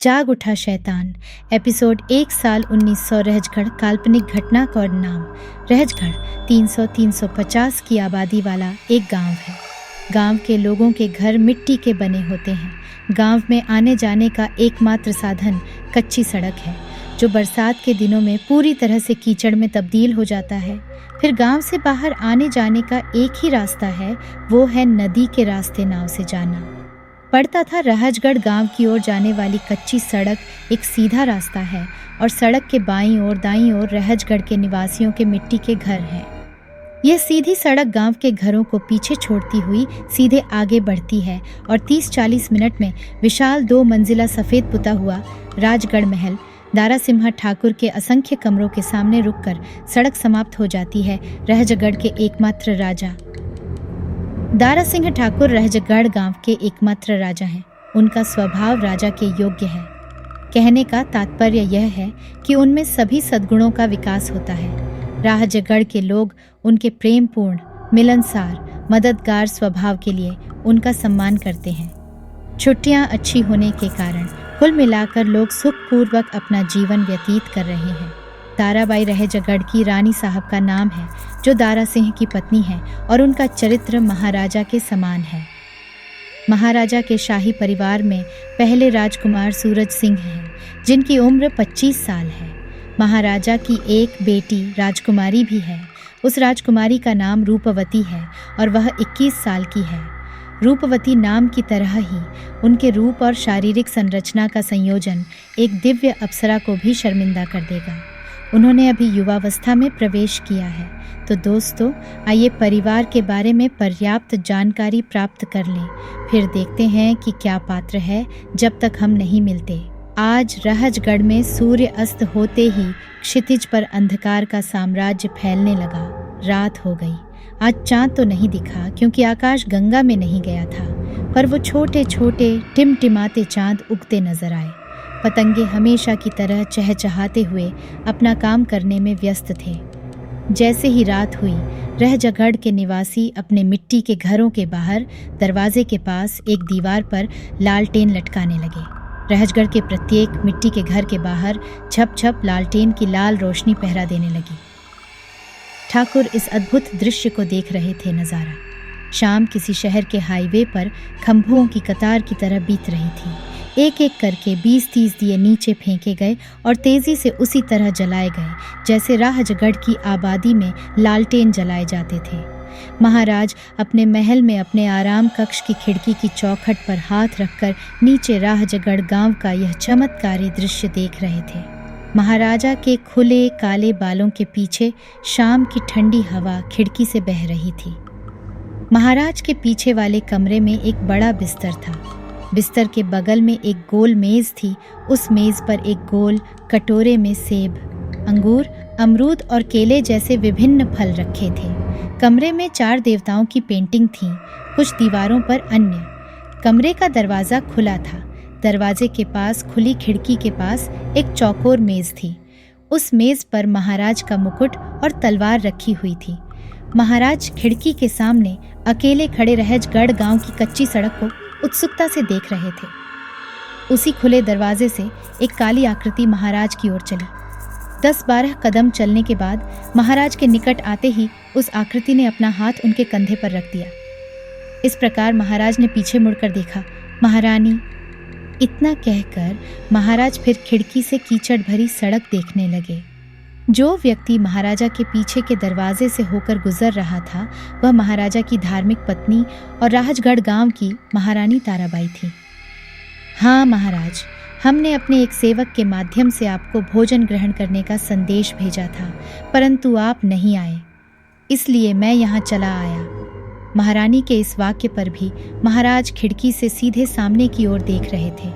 जाग उठा शैतान। एपिसोड 1 साल 1900। रहजगढ़। काल्पनिक घटना का नाम रहजगढ़ 300-350 की आबादी वाला एक गांव है। गांव के लोगों के घर मिट्टी के बने होते हैं। गांव में आने जाने का एकमात्र साधन कच्ची सड़क है, जो बरसात के दिनों में पूरी तरह से कीचड़ में तब्दील हो जाता है। फिर गांव से बाहर आने जाने का एक ही रास्ता है, वो है नदी के रास्ते नाव से जाना। पड़ता था रहजगढ़ गांव की ओर जाने वाली कच्ची सड़क एक सीधा रास्ता है और सड़क के बाईं ओर दाईं ओर रहजगढ़ के निवासियों के मिट्टी के घर हैं। यह सीधी सड़क गांव के घरों को पीछे छोड़ती हुई सीधे आगे बढ़ती है और 30-40 मिनट में विशाल 2 मंजिला सफ़ेद पुता हुआ राजगढ़ महल दारा सिम्हा ठाकुर के असंख्य कमरों के सामने रुककर सड़क समाप्त हो जाती है। रहजगढ़ के एकमात्र राजा दारा सिंह ठाकुर रहजगढ़ गांव के एकमात्र राजा हैं। उनका स्वभाव राजा के योग्य है। कहने का तात्पर्य यह है कि उनमें सभी सद्गुणों का विकास होता है। रहजगढ़ के लोग उनके प्रेमपूर्ण, मिलनसार, मददगार स्वभाव के लिए उनका सम्मान करते हैं। छुट्टियां अच्छी होने के कारण कुल मिलाकर लोग सुखपूर्वक अपना जीवन व्यतीत कर रहे हैं। ताराबाई रहजगढ़ की रानी साहब का नाम है, जो दारा सिंह की पत्नी है और उनका चरित्र महाराजा के समान है। महाराजा के शाही परिवार में पहले राजकुमार सूरज सिंह हैं, जिनकी उम्र 25 साल है। महाराजा की एक बेटी राजकुमारी भी है। उस राजकुमारी का नाम रूपवती है और वह 21 साल की है। रूपवती नाम की तरह ही उनके रूप और शारीरिक संरचना का संयोजन एक दिव्य अप्सरा को भी शर्मिंदा कर देगा। उन्होंने अभी युवावस्था में प्रवेश किया है। तो दोस्तों, आइए परिवार के बारे में पर्याप्त जानकारी प्राप्त कर लें, फिर देखते हैं कि क्या पात्र है जब तक हम नहीं मिलते। आज रहजगढ़ में सूर्य अस्त होते ही क्षितिज पर अंधकार का साम्राज्य फैलने लगा। रात हो गई। आज चांद तो नहीं दिखा, क्योंकि आकाश गंगा में नहीं गया था, पर वो छोटे छोटे टिमटिमाते चांद उगते नजर आए। पतंगे हमेशा की तरह चहचहाते हुए अपना काम करने में व्यस्त थे। जैसे ही रात हुई, रहजगढ़ के निवासी अपने मिट्टी के घरों के बाहर दरवाजे के पास एक दीवार पर लालटेन लटकाने लगे। रहजगढ़ के प्रत्येक मिट्टी के घर के बाहर छप छप लालटेन की लाल रोशनी पहरा देने लगी। ठाकुर इस अद्भुत दृश्य को देख रहे थे। नज़ारा शाम किसी शहर के हाईवे पर खंभों की कतार की तरह बीत रही थी। एक एक करके 20-30 दिए नीचे फेंके गए और तेजी से उसी तरह जलाए गए जैसे रहजगढ़ की आबादी में लालटेन जलाए जाते थे। महाराज अपने महल में अपने आराम कक्ष की खिड़की की चौखट पर हाथ रखकर नीचे रहजगढ़ गांव का यह चमत्कारी दृश्य देख रहे थे। महाराजा के खुले काले बालों के पीछे शाम की ठंडी हवा खिड़की से बह रही थी। महाराज के पीछे वाले कमरे में एक बड़ा बिस्तर था। बिस्तर के बगल में एक गोल मेज थी। उस मेज पर एक गोल कटोरे में सेब, अंगूर, अमरूद और केले जैसे विभिन्न फल रखे थे। कमरे में 4 देवताओं की पेंटिंग थी, कुछ दीवारों पर अन्य। कमरे का दरवाज़ा खुला था। दरवाजे के पास खुली खिड़की के पास एक चौकोर मेज थी। उस मेज पर महाराज का मुकुट और तलवार रखी हुई थी। महाराज खिड़की के सामने अकेले खड़े रहजगढ़ गांव की कच्ची सड़क को उत्सुकता से देख रहे थे। उसी खुले दरवाजे से एक काली आकृति महाराज की ओर चली। 10-12 कदम चलने के बाद महाराज के निकट आते ही उस आकृति ने अपना हाथ उनके कंधे पर रख दिया। इस प्रकार महाराज ने पीछे मुड़कर देखा। महारानी। इतना कहकर महाराज फिर खिड़की से कीचड़ भरी सड़क देखने लगे। जो व्यक्ति महाराजा के पीछे के दरवाजे से होकर गुजर रहा था, वह महाराजा की धार्मिक पत्नी और रहजगढ़ गांव की महारानी ताराबाई थी। हाँ महाराज, हमने अपने एक सेवक के माध्यम से आपको भोजन ग्रहण करने का संदेश भेजा था, परंतु आप नहीं आए, इसलिए मैं यहाँ चला आया। महारानी के इस वाक्य पर भी महाराज खिड़की से सीधे सामने की ओर देख रहे थे।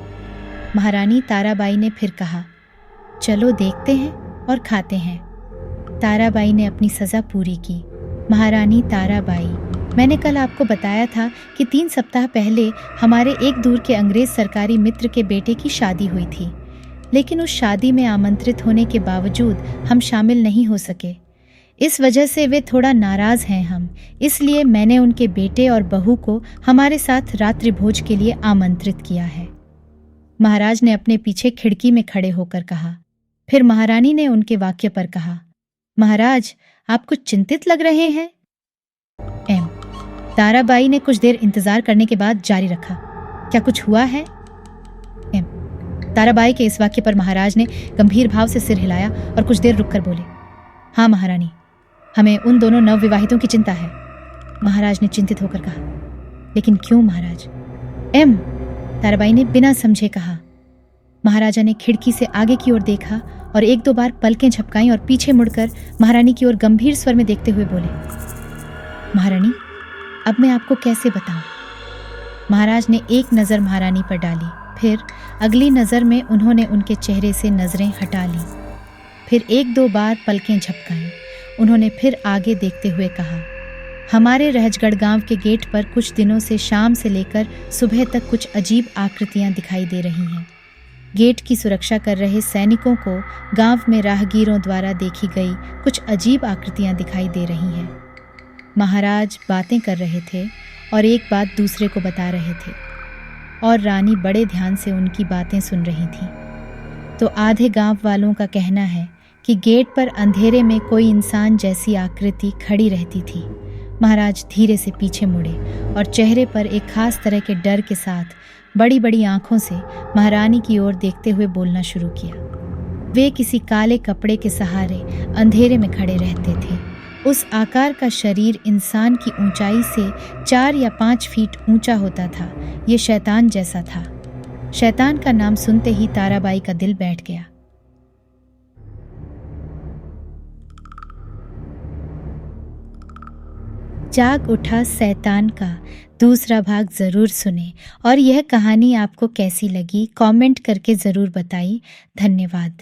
महारानी ताराबाई ने फिर कहा, चलो देखते हैं और खाते हैं। ताराबाई ने अपनी सज़ा पूरी की। महारानी ताराबाई, मैंने कल आपको बताया था कि 3 सप्ताह पहले हमारे एक दूर के अंग्रेज सरकारी मित्र के बेटे की शादी हुई थी, लेकिन उस शादी में आमंत्रित होने के बावजूद हम शामिल नहीं हो सके। इस वजह से वे थोड़ा नाराज हैं हम, इसलिए मैंने उनके बेटे और बहू को हमारे साथ रात्रि भोज के लिए आमंत्रित किया है। महाराज ने अपने पीछे खिड़की में खड़े होकर कहा। फिर महारानी ने उनके वाक्य पर कहा, महाराज, आप कुछ चिंतित लग रहे हैं। एम। ताराबाई ने कुछ देर इंतजार करने के बाद जारी रखा, क्या कुछ हुआ है? एम। ताराबाई के इस वाक्य पर महाराज ने गंभीर भाव से सिर हिलाया और कुछ देर रुककर बोले, हाँ महारानी, हमें उन दोनों नवविवाहितों की चिंता है। महाराज ने चिंतित होकर कहा, लेकिन क्यों महाराज? एम। ताराबाई ने बिना समझे कहा। महाराजा ने खिड़की से आगे की ओर देखा और एक दो बार पलकें झपकाईं और पीछे मुड़कर महारानी की ओर गंभीर स्वर में देखते हुए बोले, महारानी, अब मैं आपको कैसे बताऊं? महाराज ने एक नज़र महारानी पर डाली, फिर अगली नज़र में उन्होंने उनके चेहरे से नज़रें हटा ली। फिर एक दो बार पलकें झपकाईं। उन्होंने फिर आगे देखते हुए कहा, हमारे रहजगढ़ गांव के गेट पर कुछ दिनों से शाम से लेकर सुबह तक कुछ अजीब आकृतियां दिखाई दे रही हैं। गेट की सुरक्षा कर रहे सैनिकों को गांव में राहगीरों द्वारा देखी गई कुछ अजीब आकृतियां दिखाई दे रही हैं। महाराज बातें कर रहे थे और एक बात दूसरे को बता रहे थे और रानी बड़े ध्यान से उनकी बातें सुन रही थी। तो आधे गांव वालों का कहना है कि गेट पर अंधेरे में कोई इंसान जैसी आकृति खड़ी रहती थी। महाराज धीरे से पीछे मुड़े और चेहरे पर एक खास तरह के डर के साथ बड़ी बड़ी आंखों से महारानी की ओर देखते हुए बोलना शुरू किया। वे किसी काले कपड़े के सहारे अंधेरे में खड़े रहते थे। उस आकार का शरीर इंसान की ऊंचाई से 4 या 5 फीट ऊंचा होता था। ये शैतान जैसा था। शैतान का नाम सुनते ही ताराबाई का दिल बैठ गया। जाग उठा शैतान का दूसरा भाग ज़रूर सुने और यह कहानी आपको कैसी लगी कमेंट करके ज़रूर बताइए। धन्यवाद।